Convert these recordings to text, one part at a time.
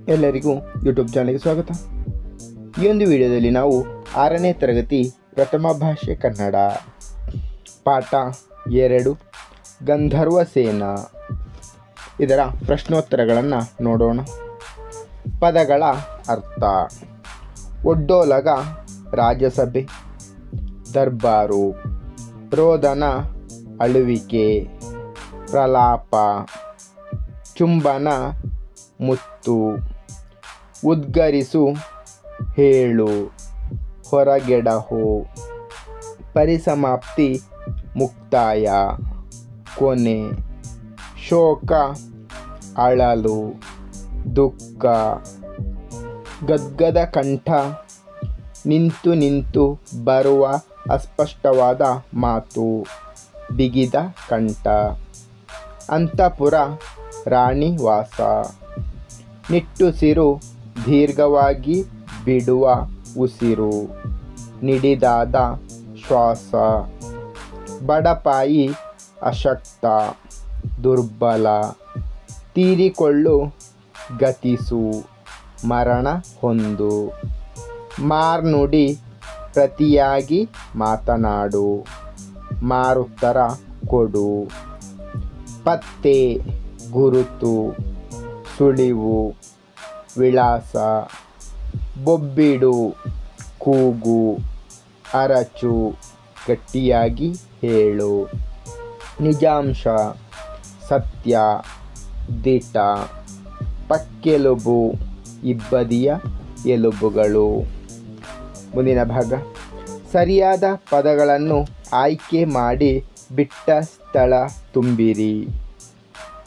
ಎಲ್ಲರಿಗೂ ಯೂಟ್ಯೂಬ್ ಚಾನಲ್ಗೆ ಸ್ವಾಗತ. ಈ ಒಂದು ವಿಡಿಯೋದಲ್ಲಿ ನಾವು 6ನೇ ತರಗತಿ ಪ್ರಥಮ ಭಾಷೆ ಕನ್ನಡ ಪಾಠ 2 ಗಂಧರ್ವ ಸೇನಾ ಇದರ ಪ್ರಶ್ನೋತ್ತರಗಳನ್ನು ನೋಡೋಣ. ಪದಗಳ ಅರ್ಥ: ಒಡ್ಡೋಲಗ ರಾಜಸಭೆ, ದರ್ಬಾರು, ರೋದನ ಅಳುವಿಕೆ, ಪ್ರಲಾಪ, ಚುಂಬನ ಮುತ್ತು, ಉದ್ಗರಿಸು ಹೇಳು, ಹೊರಗೆಡಹು, ಪರಿಸಮಾಪ್ತಿ ಮುಕ್ತಾಯ, ಕೊನೆ, ಶೋಕ ಅಳಲು, ದುಃಖ, ಗದ್ಗದ ಕಂಠ, ನಿಂತು ನಿಂತು ಬರುವ ಅಸ್ಪಷ್ಟವಾದ ಮಾತು, ಬಿಗಿದ ಕಂಠ, ಅಂತಃಪುರ ರಾಣಿವಾಸ, ನಿಟ್ಟುಸಿರು ದೀರ್ಘವಾಗಿ ಬಿಡುವ ಉಸಿರು, ನಿಡಿದಾದ ಶ್ವಾಸ, ಬಡಪಾಯಿ ಅಶಕ್ತ, ದುರ್ಬಲ, ತೀರಿಕೊಳ್ಳು ಗತಿಸು, ಮರಣ ಹೊಂದು, ಮಾರ್ನುಡಿ ಪ್ರತಿಯಾಗಿ ಮಾತನಾಡು, ಮಾರುತ್ತರ ಕೊಡು, ಪತ್ತೆ ಗುರುತು, ಸುಳಿವು, ವಿಳಾಸ, ಬೊಬ್ಬಿಡು ಕೂಗು, ಅರಚು ಗಟ್ಟಿಯಾಗಿ ಹೇಳು, ನಿಜಾಂಶ ಸತ್ಯ, ದಿಟ, ಪಕ್ಕೆಲುಬು ಇಬ್ಬದಿಯ ಎಲುಬುಗಳು. ಮುಂದಿನ ಭಾಗ: ಸರಿಯಾದ ಪದಗಳನ್ನು ಆಯ್ಕೆ ಮಾಡಿ ಬಿಟ್ಟ ಸ್ಥಳ ತುಂಬಿರಿ.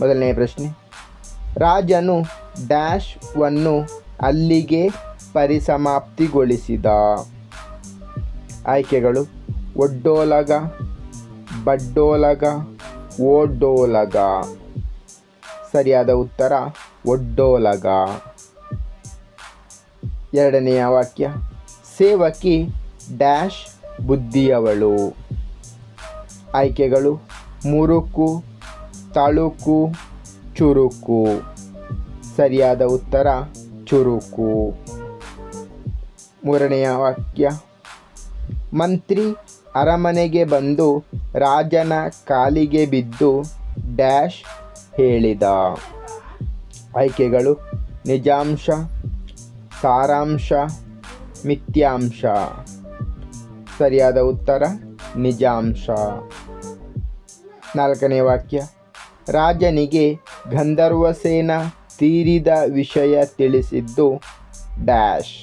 ಮೊದಲನೇ ಪ್ರಶ್ನೆ: ರಾಜನು ಡ್ಯಾಶ್ವನ್ನು ಅಲ್ಲಿಗೆ ಪರಿಸಮಾಪ್ತಿಗೊಳಿಸಿದ. ಆಯ್ಕೆಗಳು: ಒಡ್ಡೋಲಗ, ಬಡ್ಡೋಲಗ, ಓಡೋಲಗ. ಸರಿಯಾದ ಉತ್ತರ ಒಡ್ಡೋಲಗ. ಎರಡನೆಯ ವಾಕ್ಯ: ಸೇವಕಿ ಡ್ಯಾಶ್ ಬುದ್ಧಿಯವಳು. ಆಯ್ಕೆಗಳು: ಮುರುಕು, ತಳುಕು, ಚುರುಕು. ಸರಿಯಾದ ಉತ್ತರ ಚುರುಕು. ಮೂರನೆಯ ವಾಕ್ಯ: ಮಂತ್ರಿ ಅರಮನೆಗೆ ಬಂದು ರಾಜನ ಕಾಲಿಗೆ ಬಿದ್ದು ಡ್ಯಾಶ್ ಹೇಳಿದ. ಆಯ್ಕೆಗಳು: ನಿಜಾಂಶ, ಸಾರಾಂಶ, ಮಿಥ್ಯಾಂಶ. ಸರಿಯಾದ ಉತ್ತರ ನಿಜಾಂಶ. ನಾಲ್ಕನೇ ವಾಕ್ಯ: ರಾಜನಿಗೆ ಗಂಧರ್ವಸೇನ ತೀರಿದ ವಿಷಯ ತಿಳಿಸಿದ್ದು ಡ್ಯಾಶ್.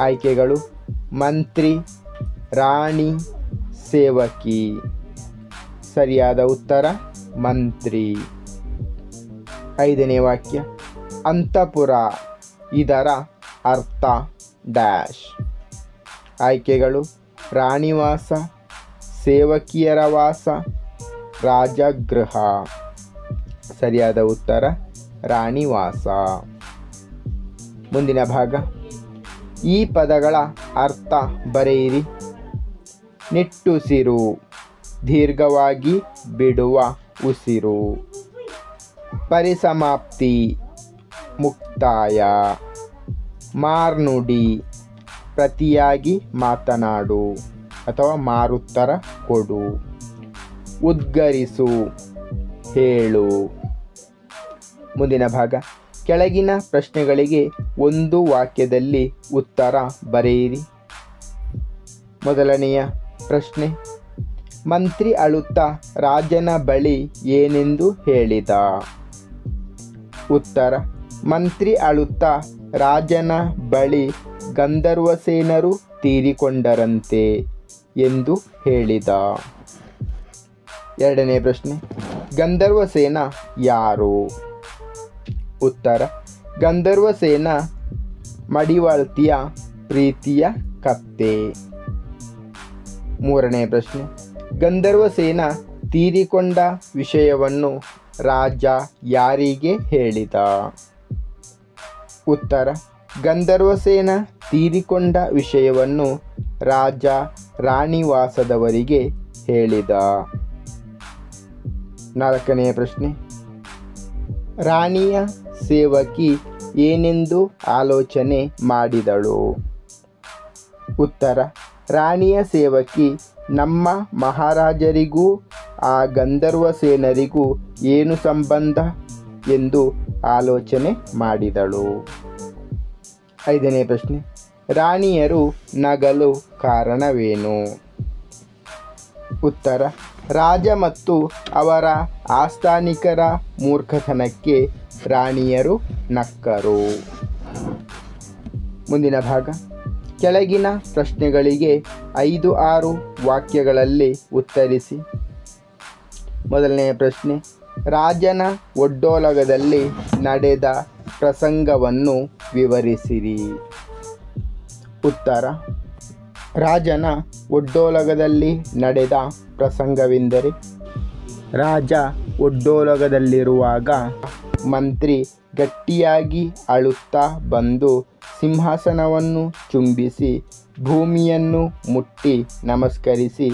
ಆಯ್ಕೆಗಳು: ಮಂತ್ರಿ, ರಾಣಿ, ಸೇವಕಿ. ಸರಿಯಾದ ಉತ್ತರ ಮಂತ್ರಿ. ಐದನೇ ವಾಕ್ಯ: ಅಂತಃಪುರ ಇದರ ಅರ್ಥ ಡ್ಯಾಶ್. ಆಯ್ಕೆಗಳು: ರಾಣಿವಾಸ, ಸೇವಕಿಯರ ವಾಸ, ರಾಜಗೃಹ. ಸರಿಯಾದ ಉತ್ತರ ರಾಣಿವಾಸ. ಮುಂದಿನ ಭಾಗ: ಈ ಪದಗಳ ಅರ್ಥ ಬರೆಯಿರಿ. ನಿಟ್ಟುಸಿರು ದೀರ್ಘವಾಗಿ ಬಿಡುವ ಉಸಿರು, ಪರಿಸಮಾಪ್ತಿ ಮುಕ್ತಾಯ, ಮಾರ್ನುಡಿ ಪ್ರತಿಯಾಗಿ ಮಾತನಾಡು ಅಥವಾ ಮಾರುತ್ತರ ಕೊಡು, ಉದ್ಗರಿಸು ಹೇಳು. ಮುಂದಿನ ಭಾಗ: ಕೆಳಗಿನ ಪ್ರಶ್ನೆಗಳಿಗೆ ಒಂದು ವಾಕ್ಯದಲ್ಲಿ ಉತ್ತರ ಬರೆಯಿರಿ. ಮೊದಲನೆಯ ಪ್ರಶ್ನೆ: ಮಂತ್ರಿ ಅಳುತ್ತಾ ರಾಜನ ಬಳಿ ಏನೆಂದು ಹೇಳಿದ? ಉತ್ತರ: ಮಂತ್ರಿ ಅಳುತ್ತಾ ರಾಜನ ಬಳಿ ಗಂಧರ್ವಸೇನರು ತೀರಿಕೊಂಡರಂತೆ ಎಂದು ಹೇಳಿದ. ಎರಡನೇ ಪ್ರಶ್ನೆ: ಗಂಧರ್ವಸೇನ ಯಾರು? ಉತ್ತರ: ಗಂಧರ್ವಸೇನ ಮಡಿವಾಳ್ತಿಯ ಪ್ರೀತಿಯ ಕತ್ತೆ. ಮೂರನೇ ಪ್ರಶ್ನೆ: ಗಂಧರ್ವಸೇನ ತೀರಿಕೊಂಡ ವಿಷಯವನ್ನು ರಾಜ ಯಾರಿಗೆ ಹೇಳಿದ? ಉತ್ತರ: ಗಂಧರ್ವಸೇನ ತೀರಿಕೊಂಡ ವಿಷಯವನ್ನು ರಾಜ ರಾಣಿವಾಸದವರಿಗೆ ಹೇಳಿದ. ನಾಲ್ಕನೆಯ ಪ್ರಶ್ನೆ: ರಾಣಿಯ ಸೇವಕಿ ಏನೆಂದು ಆಲೋಚನೆ ಮಾಡಿದಳು? ಉತ್ತರ: ರಾಣಿಯ ಸೇವಕಿ ನಮ್ಮ ಮಹಾರಾಜರಿಗೂ ಆ ಗಂಧರ್ವಸೇನರಿಗೂ ಏನು ಸಂಬಂಧ ಎಂದು ಆಲೋಚನೆ ಮಾಡಿದಳು. 5ನೇ ಪ್ರಶ್ನೆ: ರಾಣಿಯರು ನಗಲು ಕಾರಣವೇನು? ಉತ್ತರ: ರಾಜ ಮತ್ತು ಅವರ ಆಸ್ಥಾನಿಕರ ಮೂರ್ಖತನಕ್ಕೆ ರಾಣಿಯರು ನಕ್ಕರು. ಮುಂದಿನ ಭಾಗ: ಕೆಳಗಿನ ಪ್ರಶ್ನೆಗಳಿಗೆ 5-6 ವಾಕ್ಯಗಳಲ್ಲಿ ಉತ್ತರಿಸಿ. ಮೊದಲನೆಯ ಪ್ರಶ್ನೆ: ರಾಜನ ಒಡ್ಡೋಲಗದಲ್ಲಿ ನಡೆದ ಪ್ರಸಂಗವನ್ನು ವಿವರಿಸಿರಿ. ಉತ್ತರ: ರಾಜನ ಒಡ್ಡೋಲಗದಲ್ಲಿ ನಡೆದ ಪ್ರಸಂಗವೆಂದರೆ, ರಾಜ ಒಡ್ಡೋಲಗದಲ್ಲಿರುವಾಗ ಮಂತ್ರಿ ಗಟ್ಟಿಯಾಗಿ ಅಳುತ್ತಾ ಬಂದು ಸಿಂಹಾಸನವನ್ನು ಚುಂಬಿಸಿ ಭೂಮಿಯನ್ನು ಮುಟ್ಟಿ ನಮಸ್ಕರಿಸಿ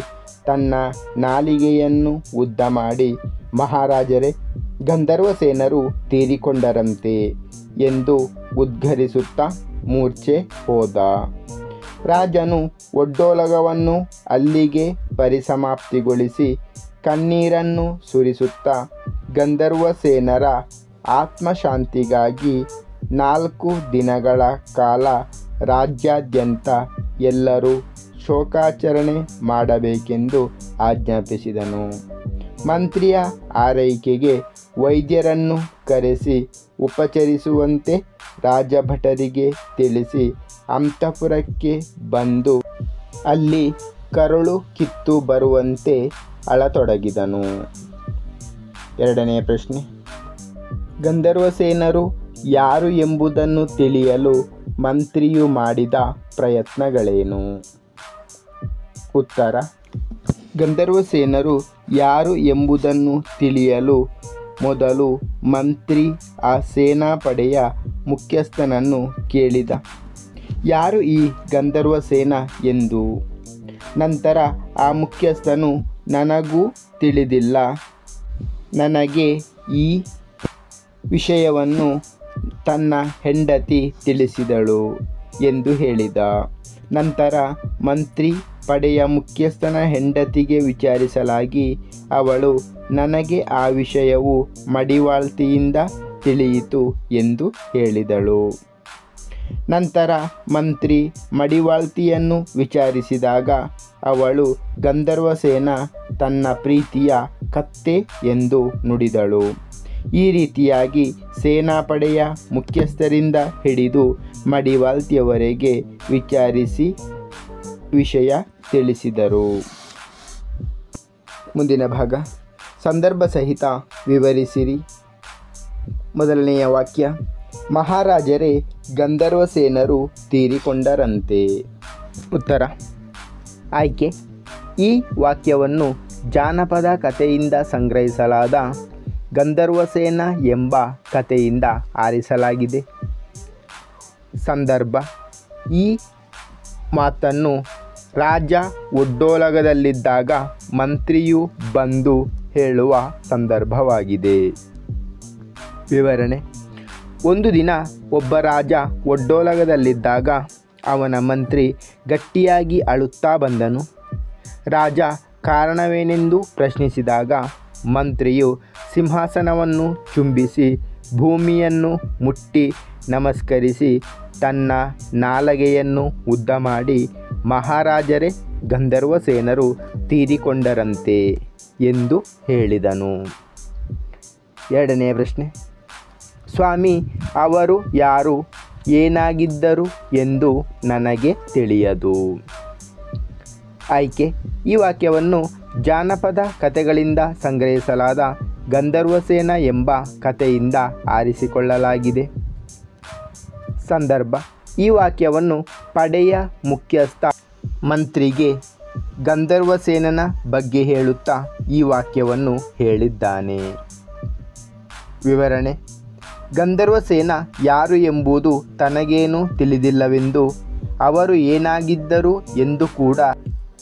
ತನ್ನ ನಾಲಿಗೆಯನ್ನು ಉದ್ದ ಮಾಡಿ, ಮಹಾರಾಜರೇ, ಗಂಧರ್ವಸೇನರು ತೀರಿಕೊಂಡರಂತೆ ಎಂದು ಉದ್ಘರಿಸುತ್ತಾ ಮೂರ್ಛೆ ಹೋದ. ರಾಜನು ಒಡ್ಡೋಲಗವನ್ನು ಅಲ್ಲಿಗೆ ಪರಿಸಮಾಪ್ತಿಗೊಳಿಸಿ ಕಣ್ಣೀರನ್ನು ಸುರಿಸುತ್ತಾ ಗಂಧರ್ವಸೇನರ ಆತ್ಮಶಾಂತಿಗಾಗಿ 4 ದಿನಗಳ ಕಾಲ ರಾಜ್ಯಾದ್ಯಂತ ಎಲ್ಲರೂ ಶೋಕಾಚರಣೆ ಮಾಡಬೇಕೆಂದು ಆಜ್ಞಾಪಿಸಿದನು. ಮಂತ್ರಿಯ ಆರೈಕೆಗೆ ವೈದ್ಯರನ್ನು ಕರೆಸಿ ಉಪಚರಿಸುವಂತೆ ರಾಜಭಟರಿಗೆ ತಿಳಿಸಿ ಅಂತಃಪುರಕ್ಕೆ ಬಂದು ಅಲ್ಲಿ ಕರುಳು ಕಿತ್ತು ಬರುವಂತೆ ಅಳತೊಡಗಿದನು. 2ನೇ ಪ್ರಶ್ನೆ: ಗಂಧರ್ವಸೇನರು ಯಾರು ಎಂಬುದನ್ನು ತಿಳಿಯಲು ಮಂತ್ರಿಯು ಮಾಡಿದ ಪ್ರಯತ್ನಗಳೇನು? ಉತ್ತರ: ಗಂಧರ್ವಸೇನರು ಯಾರು ಎಂಬುದನ್ನು ತಿಳಿಯಲು ಮೊದಲು ಮಂತ್ರಿ ಆ ಸೇನಾಪಡೆಯ ಮುಖ್ಯಸ್ಥನನ್ನು ಕೇಳಿದ, ಯಾರು ಈ ಗಂಧರ್ವಸೇನ ಎಂದು. ನಂತರ ಆ ಮುಖ್ಯಸ್ಥನು, ನನಗೂ ತಿಳಿದಿಲ್ಲ, ನನಗೆ ಈ ವಿಷಯವನ್ನು ತನ್ನ ಹೆಂಡತಿ ತಿಳಿಸಿದಳು ಎಂದು ಹೇಳಿದ. ನಂತರ ಮಂತ್ರಿ ಪಡೆಯ ಮುಖ್ಯಸ್ಥನ ಹೆಂಡತಿಗೆ ವಿಚಾರಿಸಲಾಗಿ ಅವಳು, ನನಗೆ ಆ ವಿಷಯವು ಮಡಿವಾಳ್ತಿಯಿಂದ ತಿಳಿಯಿತು ಎಂದು ಹೇಳಿದಳು. ನಂತರ ಮಂತ್ರಿ ಮಡಿವಾಳ್ತಿಯನ್ನು ವಿಚಾರಿಸಿದಾಗ ಅವಳು ಗಂಧರ್ವಸೇನ ತನ್ನ ಪ್ರೀತಿಯ ಕತ್ತೆ ಎಂದು ನುಡಿದಳು. ಈ ರೀತಿಯಾಗಿ ಸೇನಾಪಡೆಯ ಮುಖ್ಯಸ್ಥರಿಂದ ಹಿಡಿದು ಮಡಿವಾಳ್ತಿಯವರೆಗೆ ವಿಚಾರಿಸಿ ವಿಷಯ ತಿಳಿಸಿದರು. ಮುಂದಿನ ಭಾಗ: ಸಂದರ್ಭ ಸಹಿತ ವಿವರಿಸಿರಿ. ಮೊದಲನೆಯ ವಾಕ್ಯ: ಮಹಾರಾಜರೇ, ಗಂಧರ್ವಸೇನರು ತೀರಿಕೊಂಡರಂತೆ. ಉತ್ತರ: ಆಯ್ಕೆ: ಈ ವಾಕ್ಯವನ್ನು ಜಾನಪದ ಕಥೆಯಿಂದ ಸಂಗ್ರಹಿಸಲಾದ ಗಂಧರ್ವಸೇನ ಎಂಬ ಕಥೆಯಿಂದ ಆರಿಸಲಾಗಿದೆ. ಸಂದರ್ಭ: ಈ ಮಾತನ್ನು ರಾಜ ಒಡ್ಡೋಲಗದಲ್ಲಿದ್ದಾಗ ಮಂತ್ರಿಯು ಬಂದು ಹೇಳುವ ಸಂದರ್ಭವಾಗಿದೆ. ವಿವರಣೆ: ಒಂದು ದಿನ ಒಬ್ಬ ರಾಜ ಒಡ್ಡೋಲಗದಲ್ಲಿದ್ದಾಗ ಅವನ ಮಂತ್ರಿ ಗಟ್ಟಿಯಾಗಿ ಅಳುತ್ತಾ ಬಂದನು. ರಾಜ ಕಾರಣವೇನೆಂದು ಪ್ರಶ್ನಿಸಿದಾಗ ಮಂತ್ರಿಯು ಸಿಂಹಾಸನವನ್ನು ಚುಂಬಿಸಿ ಭೂಮಿಯನ್ನು ಮುಟ್ಟಿ ನಮಸ್ಕರಿಸಿ ತನ್ನ ನಾಲಗೆಯನ್ನು ಉದ್ದ ಮಾಡಿ, ಮಹಾರಾಜರೇ, ಗಂಧರ್ವಸೇನರು ತೀರಿಕೊಂಡರಂತೆ ಎಂದು ಹೇಳಿದನು. 2ನೇ ಪ್ರಶ್ನೆ: ಸ್ವಾಮಿ, ಅವರು ಯಾರು, ಏನಾಗಿದ್ದರು ಎಂದು ನನಗೆ ತಿಳಿಯದು. ಆಯ್ಕೆ: ಈ ವಾಕ್ಯವನ್ನು ಜಾನಪದ ಕಥೆಗಳಿಂದ ಸಂಗ್ರಹಿಸಲಾದ ಗಂಧರ್ವಸೇನ ಎಂಬ ಕಥೆಯಿಂದ ಆರಿಸಿಕೊಳ್ಳಲಾಗಿದೆ. ಸಂದರ್ಭ: ಈ ವಾಕ್ಯವನ್ನು ಪಡೆಯ ಮುಖ್ಯಸ್ಥ ಮಂತ್ರಿಗೆ ಗಂಧರ್ವಸೇನನ ಬಗ್ಗೆ ಹೇಳುತ್ತಾ ಈ ವಾಕ್ಯವನ್ನು ಹೇಳಿದ್ದಾನೆ. ವಿವರಣೆ: ಗಂಧರ್ವಸೇನ ಯಾರು ಎಂಬುದು ತನಗೇನೂ ತಿಳಿದಿಲ್ಲವೆಂದು, ಅವರು ಏನಾಗಿದ್ದರು ಎಂದು ಕೂಡ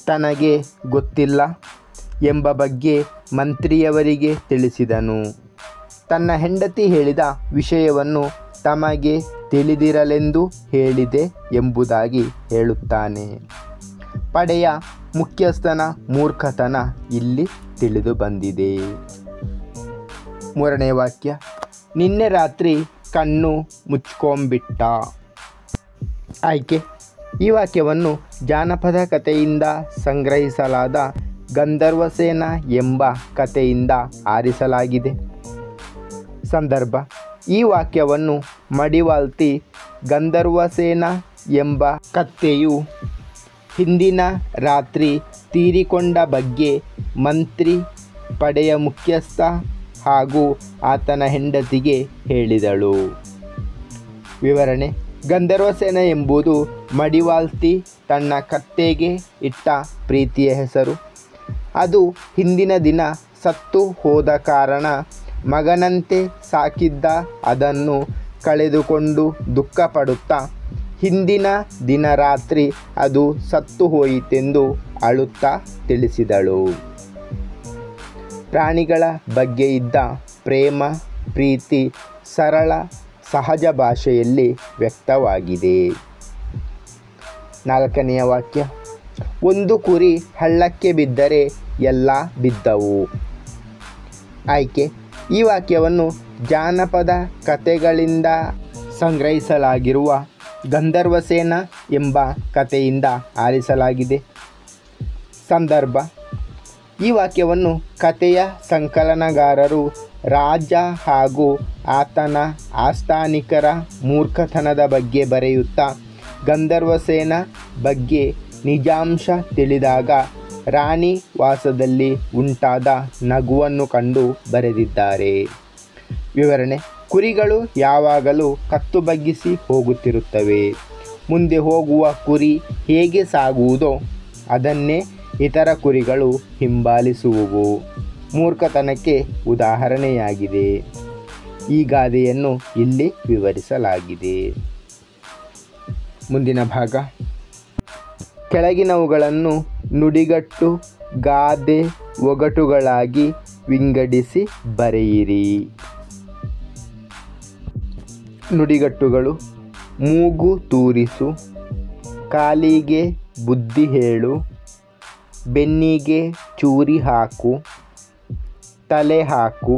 ತನಗೆ ಗೊತ್ತಿಲ್ಲ ಎಂಬ ಬಗ್ಗೆ ಮಂತ್ರಿಯವರಿಗೆ ತಿಳಿಸಿದನು. ತನ್ನ ಹೆಂಡತಿ ಹೇಳಿದ ವಿಷಯವನ್ನು ತಮಗೆ ತಿಳಿದಿರಲೆಂದು ಹೇಳಿದೆ ಎಂಬುದಾಗಿ ಹೇಳುತ್ತಾನೆ. ಪಡೆಯ ಮುಖ್ಯಸ್ಥನ ಮೂರ್ಖತನ ಇಲ್ಲಿ ತಿಳಿದು ಬಂದಿದೆ. 3ನೇ ವಾಕ್ಯ, ನಿನ್ನೆ ರಾತ್ರಿ ಕಣ್ಣು ಮುಚ್ಕೊಂಬಿಟ್ಟ. ಆಯ್ಕೆ: ಈ ವಾಕ್ಯವನ್ನು ಜಾನಪದ ಕಥೆಯಿಂದ ಸಂಗ್ರಹಿಸಲಾದ ಗಂಧರ್ವಸೇನ ಎಂಬ ಕಥೆಯಿಂದ ಆರಿಸಲಾಗಿದೆ. ಸಂದರ್ಭ: ಈ ವಾಕ್ಯವನ್ನು ಮಡಿವಾಳ್ತಿ ಗಂಧರ್ವಸೇನ ಎಂಬ ಕಥೆಯು ಹಿಂದಿನ ರಾತ್ರಿ ತೀರಿಕೊಂಡ ಬಗ್ಗೆ ಮಂತ್ರಿ, ಪಡೆಯ ಮುಖ್ಯಸ್ಥ ಹಾಗೂ ಆತನ ಹೆಂಡತಿಗೆ ಹೇಳಿದಳು. ವಿವರಣೆ: ಗಂಧರ್ವಸೇನ ಎಂಬುದು ಮಡಿವಾಳ್ತಿ ತನ್ನ ಕತ್ತೆಗೆ ಇಟ್ಟ ಪ್ರೀತಿಯ ಹೆಸರು. ಅದು ಹಿಂದಿನ ದಿನ ಸತ್ತು ಹೋದ ಕಾರಣ ಮಗನಂತೆ ಸಾಕಿದ್ದ ಅದನ್ನು ಕಳೆದುಕೊಂಡು ದುಃಖಪಡುತ್ತಾ ಹಿಂದಿನ ದಿನ ರಾತ್ರಿ ಅದು ಸತ್ತು ಹೋಯಿತೆಂದು ಅಳುತ್ತಾ ತಿಳಿಸಿದಳು. ಪ್ರಾಣಿಗಳ ಬಗ್ಗೆ ಇದ್ದ ಪ್ರೇಮ, ಪ್ರೀತಿ ಸರಳ ಸಹಜ ಭಾಷೆಯಲ್ಲಿ ವ್ಯಕ್ತವಾಗಿದೆ. 4ನೇ ವಾಕ್ಯ, ಒಂದು ಕುರಿ ಹಳ್ಳಕ್ಕೆ ಬಿದ್ದರೆ ಎಲ್ಲ ಬಿದ್ದವು. ಆಯ್ಕೆ: ಈ ವಾಕ್ಯವನ್ನು ಜಾನಪದ ಕಥೆಗಳಿಂದ ಸಂಗ್ರಹಿಸಲಾಗಿರುವ ಗಂಧರ್ವಸೇನ ಎಂಬ ಕಥೆಯಿಂದ ಆರಿಸಲಾಗಿದೆ. ಸಂದರ್ಭ: ಈ ವಾಕ್ಯವನ್ನು ಕಥೆಯ ಸಂಕಲನಕಾರರು ರಾಜ ಹಾಗೂ ಆತನ ಆಸ್ಥಾನಿಕರ ಮೂರ್ಖತನದ ಬಗ್ಗೆ ಬರೆಯುತ್ತಾ ಗಂಧರ್ವಸೇನ ಬಗ್ಗೆ ನಿಜಾಂಶ ತಿಳಿದಾಗ ರಾಣಿ ವಾಸದಲ್ಲಿ ಉಂಟಾದ ನಗುವನ್ನು ಕಂಡು ಬರೆದಿದ್ದಾರೆ. ವಿವರಣೆ: ಕುರಿಗಳು ಯಾವಾಗಲೂ ಕತ್ತು ಬಗ್ಗಿಸಿ ಹೋಗುತ್ತಿರುತ್ತವೆ. ಮುಂದೆ ಹೋಗುವ ಕುರಿ ಹೇಗೆ ಸಾಗುವುದೋ ಅದನ್ನೇ ಇತರ ಕುರಿಗಳು ಹಿಂಬಾಲಿಸುವುವು. ಮೂರ್ಖತನಕ್ಕೆ ಉದಾಹರಣೆಯಾಗಿದೆ. ಈ ಗಾದೆಯನ್ನು ಇಲ್ಲಿ ವಿವರಿಸಲಾಗಿದೆ. ಮುಂದಿನ ಭಾಗ, ಕೆಳಗಿನವುಗಳನ್ನು ನುಡಿಗಟ್ಟು, ಗಾದೆ, ಒಗಟುಗಳಾಗಿ ವಿಂಗಡಿಸಿ ಬರೆಯಿರಿ. ನುಡಿಗಟ್ಟುಗಳು: ಮೂಗು ತೂರಿಸು, ಕಾಲಿಗೆ ಬುದ್ಧಿ ಹೇಳು, ಬೆನ್ನಿಗೆ ಚೂರಿ ಹಾಕು, ತಲೆ ಹಾಕು,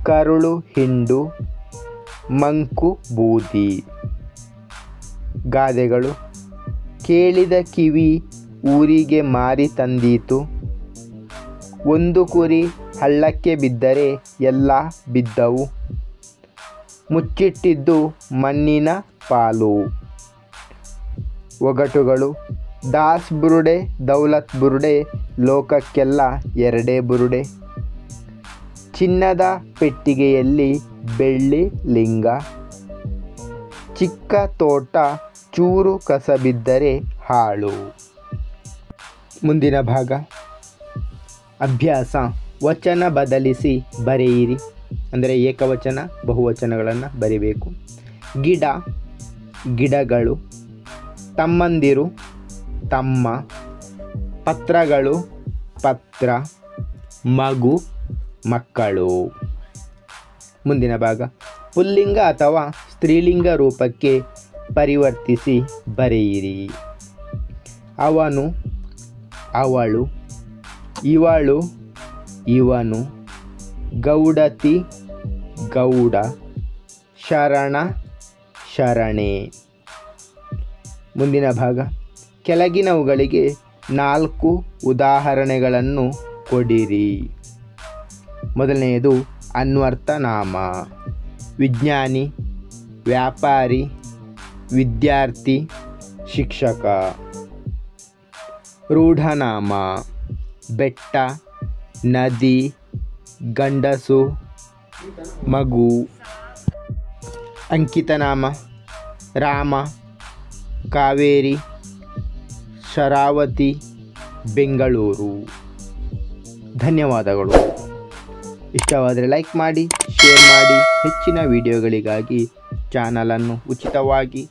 ಕರುಳು ಹಿಂಡು, ಮಂಕು ಬೂದಿ. ಗಾದೆಗಳು: ಕೇಳಿದ ಕಿವಿ ಊರಿಗೆ ಮಾರಿ ತಂದೀತು, ಒಂದು ಕುರಿ ಹಳ್ಳಕ್ಕೆ ಬಿದ್ದರೆ ಎಲ್ಲ ಬಿದ್ದವು, ಮುಚ್ಚಿಟ್ಟಿದ್ದು ಮಣ್ಣಿನ ಪಾಲು. ಒಗಟುಗಳು: ದಾಸ್ ಬುರುಡೆ ದೌಲತ್ ಬುರುಡೆ, ಲೋಕಕ್ಕೆಲ್ಲ ಎರಡೇ ಬುರುಡೆ. ಚಿನ್ನದ ಪೆಟ್ಟಿಗೆಯಲ್ಲಿ ಬೆಳ್ಳಿ ಲಿಂಗ, ಚಿಕ್ಕ ತೋಟ ಚೂರು ಕಸ ಬಿದ್ದರೆ ಹಾಳು. ಮುಂದಿನ ಭಾಗ, ಅಭ್ಯಾಸ. ವಚನ ಬದಲಿಸಿ ಬರೆಯಿರಿ. ಅಂದರೆ ಏಕವಚನ ಬಹುವಚನಗಳನ್ನು ಬರಿಬೇಕು. ಗಿಡ, ಗಿಡಗಳು. ತಮ್ಮಂದಿರು, ತಮ್ಮ. ಪತ್ರಗಳು, ಪತ್ರ. ಮಗು, ಮಕ್ಕಳು. ಮುಂದಿನ ಭಾಗ, ಪುಲ್ಲಿಂಗ ಅಥವಾ ಸ್ತ್ರೀಲಿಂಗ ರೂಪಕ್ಕೆ ಪರಿವರ್ತಿಸಿ ಬರೆಯಿರಿ. ಅವನು, ಅವಳು, ಇವಳು, ಇವನು. ಗೌಡತಿ, ಗೌಡ. ಶರಣ, ಶರಣೆ. ಮುಂದಿನ ಭಾಗ, ಕೆಳಗಿನವುಗಳಿಗೆ 4 ಉದಾಹರಣೆಗಳನ್ನು ಕೊಡಿರಿ. ಮೊದಲನೆಯದು ಅನ್ವರ್ಥನಾಮ. ವಿಜ್ಞಾನಿ, ವ್ಯಾಪಾರಿ, ವಿದ್ಯಾರ್ಥಿ, ಶಿಕ್ಷಕ. ರೂಢನಾಮ: ಬೆಟ್ಟ, ನದಿ, ಗಂಡಸು, ಮಗು. ಅಂಕಿತನಾಮ: ರಾಮ, ಕಾವೇರಿ, ಶರಾವತಿ, ಬೆಂಗಳೂರು. ಧನ್ಯವಾದಗಳು. ಇಷ್ಟವಾದರೆ ಲೈಕ್ ಮಾಡಿ, ಶೇರ್ ಮಾಡಿ. ಹೆಚ್ಚಿನ ವಿಡಿಯೋಗಳಿಗಾಗಿ ಚಾನಲನ್ನು ಉಚಿತವಾಗಿ